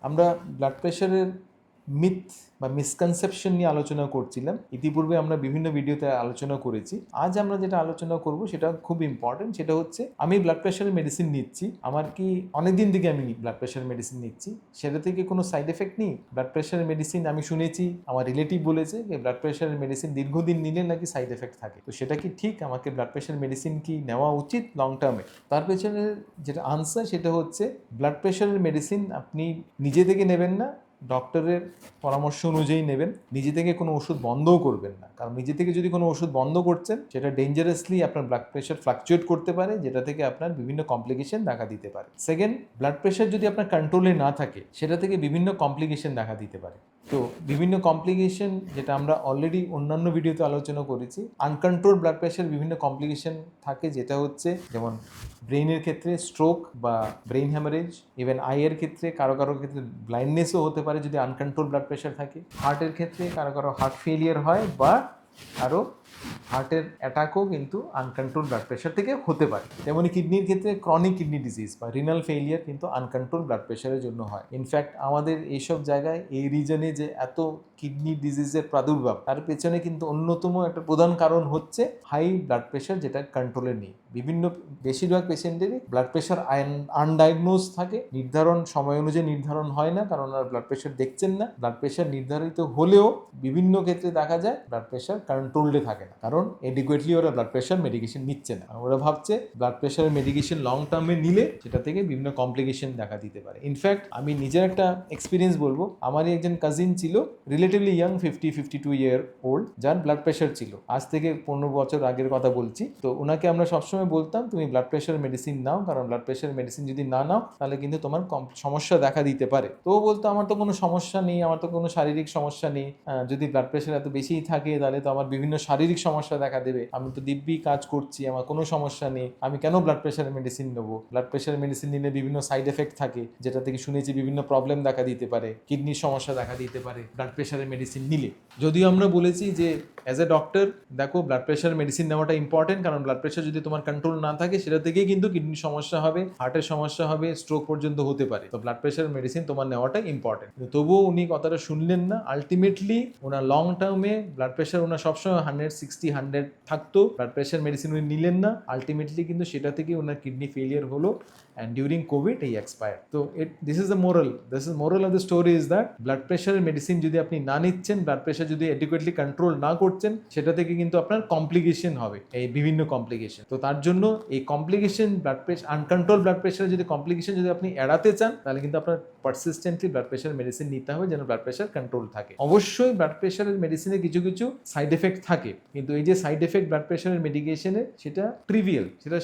আমরা ব্লাড প্রেশারের মিথ বা মিসকনসেপশন নিয়ে আলোচনা করছিলাম। ইতিপূর্বে আমরা বিভিন্ন ভিডিওতে আলোচনা করেছি। আজ আমরা যেটা আলোচনা করব সেটা খুব ইম্পর্টেন্ট। সেটা হচ্ছে আমি ব্লাড প্রেশারের মেডিসিন নিচ্ছি, আমার কি অনেকদিন থেকে আমি ব্লাড প্রেশারের মেডিসিন নিচ্ছি, সেটা থেকে কোনো সাইড এফেক্ট নেই? ব্লাড প্রেশারের মেডিসিন আমি শুনেছি, আমার রিলেটিভ বলেছে যে ব্লাড প্রেশারের মেডিসিন দীর্ঘদিন নিলে নাকি সাইড এফেক্ট থাকে। তো সেটা কি ঠিক? আমাকে ব্লাড প্রেশার মেডিসিন কি নেওয়া উচিত লং টার্মে? তার পেছনে যেটা আনসার সেটা হচ্ছে ব্লাড প্রেশারের মেডিসিন আপনি নিজে থেকে নেবেন না, ডক্টরের পরামর্শ অনুযায়ী নেবেন। নিজে থেকে কোনো ওষুধ বন্ধও করবেন না, কারণ নিজে থেকে যদি কোনো ওষুধ বন্ধ করছেন সেটা ডেঞ্জারাসলি আপনার ব্লাড প্রেশার ফ্লাকচুয়েট করতে পারে, যেটা থেকে আপনার বিভিন্ন কমপ্লিকেশন দেখা দিতে পারে। সেকেন্ড, ব্লাড প্রেশার যদি আপনার কন্ট্রোলে না থাকে সেটা থেকে বিভিন্ন কমপ্লিকেশন দেখা দিতে পারে। তো বিভিন্ন কমপ্লিকেশন যেটা আমরা অলরেডি অন্যান্য ভিডিওতে আলোচনা করেছি, আনকন্ট্রোল ব্লাড প্রেশার বিভিন্ন কমপ্লিকেশন থাকে, যেটা হচ্ছে যেমন ব্রেইনের ক্ষেত্রে স্ট্রোক বা ব্রেইন হ্যামারেজ, ইভেন আইয়ের ক্ষেত্রে কারো কারো ক্ষেত্রে ব্লাইন্ডনেসও হতে পারে যদি আনকন্ট্রোল ব্লাড প্রেশার থাকে। হার্টের ক্ষেত্রে কারো কারো হার্ট ফেলিয়ার হয় বা আরও হার্টের অ্যাটাকও কিন্তু আনকন্ট্রোল ব্লাড প্রেশার থেকে হতে পারে। তেমনি কিডনির ক্ষেত্রে ক্রনিক কিডনি ডিজিজ বা রিনাল ফেলিয়ার কিন্তু আনকন্ট্রোল ব্লাড প্রেশারের জন্য হয়। ইনফ্যাক্ট আমাদের এইসব জায়গায় এই রিজনে যে এত কিডনি ডিজিজের প্রাদুর্ভাব, তার পেছনে কিন্তু অন্যতম একটা প্রধান কারণ হচ্ছে হাই ব্লাড প্রেশার, যেটা কন্ট্রোলে নেই। বেশিরভাগ পেশেন্টেরই ব্লাড প্রেশার আনডায়াগনোজ থাকে, সময় অনুযায়ী নির্ধারণ হয় না, কারণ ওরা ব্লাড প্রেশার দেখছেন না। ব্লাড প্রেশার নির্ধারিত হলেও বিভিন্ন ক্ষেত্রে দেখা যায় ব্লাড প্রেশার কন্ট্রোলডে থাকে না, কারণ এডিকুয়েটলি ওরা ব্লাড প্রেশার মেডিকেশন নিচ্ছে না। ওরা ভাবছে ব্লাড প্রেশারের মেডিকেশন লং টার্মে নিলে সেটা থেকে বিভিন্ন কমপ্লিকেশন দেখা দিতে পারে। ইনফ্যাক্ট আমি নিজের একটা এক্সপিরিয়েন্স বলবো। আমারই একজন কাজিন ছিল, রিলেটিভলি ইয়াং, 52 ইয়ার ওল্ড, যার ব্লাড প্রেশার ছিল। আজ থেকে 15 বছর আগের কথা বলছি। তো ওনাকে আমরা সবসময় বলতাম তুমি ব্লাড প্রেশার মেডিসিন নাও, কারণ ব্লাড প্রেশার মেডিসিন যদি না নাও তাহলে কিন্তু তোমার সমস্যা দেখা দিতে পারে। তো ও বলতো আমার তো কোনো সমস্যা নেই, আমার তো কোনো শারীরিক সমস্যা নেই, যদি ব্লাড প্রেশার এত বেশিই থাকে তাহলে তো আমার বিভিন্ন শারীরিক সমস্যা দেখা দেবে, আমি তো দিব্যি কাজ করছি, আমার কোনো সমস্যা নেই, আমি কেন ব্লাড প্রেশারের মেডিসিন নেবো? ব্লাড প্রেশারের মেডিসিন নিলে বিভিন্ন সাইড এফেক্ট থাকে, যেটা থেকে শুনেছি বিভিন্ন প্রবলেম দেখা দিতে পারে, কিডনির সমস্যা দেখা দিতে পারে ব্লাড প্রেশারের মেডিসিন নিলে। যদিও আমরা বলেছি যে অ্যাজ এ ডক্টর দেখো ব্লাড প্রেশার মেডিসিন নেওয়াটা ইম্পর্টেন্ট, কারণ ব্লাড প্রেশার যদি তোমার কন্ট্রোল না থাকে সেটা থেকেই কিন্তু কিডনির সমস্যা হবে, হার্টের সমস্যা হবে, স্ট্রোক পর্যন্ত হতে পারে। তো ব্লাড প্রেশার মেডিসিন তোমার নেওয়াটা ইম্পর্টেন্ট। তবুও উনি কথাটা শুনলেন না। আলটিমেটলি ওনার লং টার্মে ব্লাড প্রেশার ওনার সবসময় 160-100 থাকতো, ব্লাড প্রেশার মেডিসিন উনি নিলেন না। আলটিমেটলি কিন্তু সেটা থেকে ওনার কিডনি ফেলিয়ার হলো, and during COVID he expired. So this is the moral of the story is that blood pressure medicine যদি আপনি না নিচ্ছেন, ব্লাড প্রেশার যদি adequately কন্ট্রোল না করছেন, সেটা থেকে কিন্তু আপনার কমপ্লিকেশন হবে, এই বিভিন্ন কমপ্লিকেশন। তো তার জন্য এই complication, blood pressure uncontrolled blood pressure যদি কমপ্লিকেশন যদি আপনি এড়াতে চান, তাহলে কিন্তু আপনার পারসিস্টেন্টলি ব্লাড প্রেশার মেডিসিন নিতে হবে, যেন ব্লাড প্রেশার কন্ট্রোল থাকে। অবশ্যই ব্লাড প্রেশারের মেডিসিনে কিছু কিছু সাইড এফেক্ট থাকে, কিন্তু এই যে সাইড এফেক্ট ব্লাড প্রেশারের মেডিকেশনে সেটা ট্রিভিয়াল, সেটা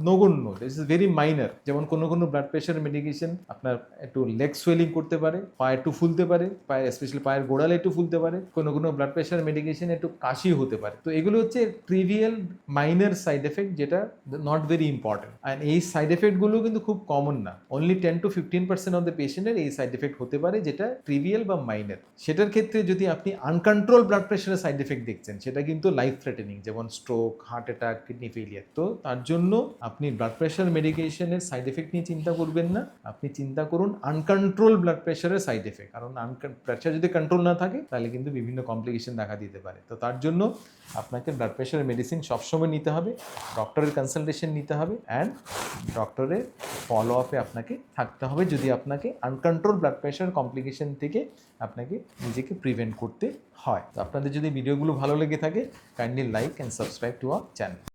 নগণ্য, দিস ইজ ভেরি মাইনর। যেমন কোনো কোনো ব্লাড প্রেশার মেডিকেশন আপনার একটু লেগ সোয়েলিং করতে পারে, পায়ে একটু ফুলতে পারে, পায়ে স্পেশালি পায়ের গোড়ালে একটু ফুলতে পারে, কোনো কোনো ব্লাড প্রেশার মেডিকেশন একটু কাশি হতে পারে। তো এগুলো হচ্ছে ট্রিভিয়াল মাইনর সাইড এফেক্ট, যেটা নট ভেরি ইম্পর্টেন্ট। আর এই সাইড এফেক্টগুলো কিন্তু খুব কমন না, অনলি 10-15% অফ দ্য পেশেন্টের এই সাইড এফেক্ট হতে পারে, যেটা ট্রিভিয়াল বা মাইনর। সেটার ক্ষেত্রে যদি আপনি আনকন্ট্রোল ব্লাড প্রেশারের সাইড এফেক্ট দেখছেন, সেটা কিন্তু লাইফ থ্রেটেনিং, যেমন stroke, heart attack, kidney failure. তো তার জন্য আপনি ব্লাড প্রেশার মেডিকেশনের সাইড এফেক্ট নিয়ে চিন্তা করবেন না, আপনি চিন্তা করুন আনকন্ট্রোল ব্লাড প্রেশারের সাইড এফেক্ট, কারণ প্রেশার যদি কন্ট্রোল না থাকে তাহলে কিন্তু বিভিন্ন কমপ্লিকেশন দেখা দিতে পারে। তো তার জন্য আপনাকে ব্লাড প্রেশারের মেডিসিন সবসময় নিতে হবে, ডক্টরের কনসালটেশন নিতে হবে, অ্যান্ড ডক্টরের ফলো আপে আপনাকে থাকতে হবে, যদি আপনাকে আনকন্ট্রোল ব্লাড প্রেশার কমপ্লিকেশন থেকে আপনাকে নিজেকে প্রিভেন্ট করতে হয়। তো আপনাদের যদি ভিডিওগুলো ভালো লেগে থাকে, kindly like and subscribe to our channel.